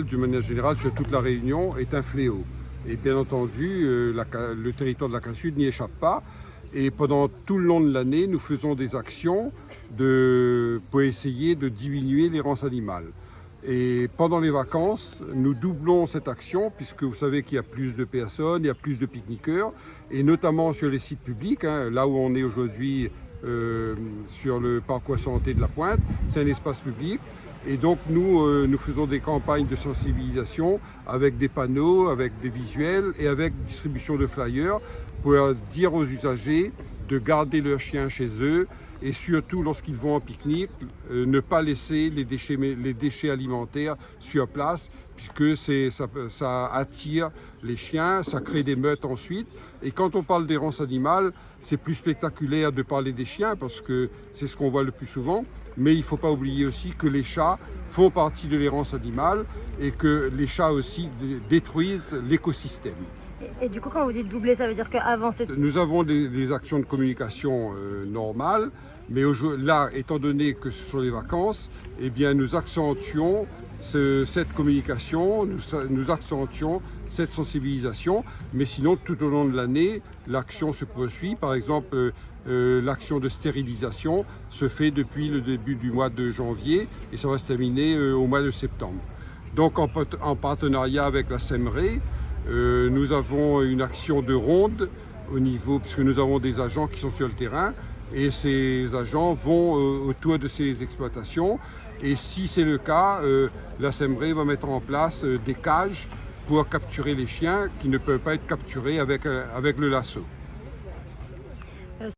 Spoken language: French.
D'une manière générale, sur toute la Réunion, est un fléau. Et bien entendu, le territoire de la Casse-Sud n'y échappe pas. Et pendant tout le long de l'année, nous faisons des actions pour essayer de diminuer l'errance animale. Et pendant les vacances, nous doublons cette action, puisque vous savez qu'il y a plus de personnes, il y a plus de pique-niqueurs, et notamment sur les sites publics, là où on est aujourd'hui sur le parcours santé de la Pointe, c'est un espace public. Et donc nous faisons des campagnes de sensibilisation avec des panneaux, avec des visuels et avec distribution de flyers pour dire aux usagers de garder leurs chiens chez eux et surtout lorsqu'ils vont en pique-nique, ne pas laisser les déchets alimentaires sur place puisque ça attire les chiens, ça crée des meutes ensuite. Et quand on parle d'errance animale, c'est plus spectaculaire de parler des chiens parce que c'est ce qu'on voit le plus souvent. Mais il ne faut pas oublier aussi que les chats font partie de l'errance animale et que les chats aussi détruisent l'écosystème. Et du coup, quand vous dites doubler, ça veut dire qu'avant c'était... Nous avons des actions de communication normales, mais là, étant donné que ce sont les vacances, eh bien, nous accentuons cette communication, nous accentuons cette sensibilisation, mais sinon, tout au long de l'année, l'action se poursuit. Par exemple, l'action de stérilisation se fait depuis le début du mois de janvier et ça va se terminer au mois de septembre. Donc, en partenariat avec la SEMRE, nous avons une action de ronde au niveau, puisque nous avons des agents qui sont sur le terrain et ces agents vont autour de ces exploitations et si c'est le cas, la SEMRE va mettre en place des cages pour capturer les chiens qui ne peuvent pas être capturés avec le lasso.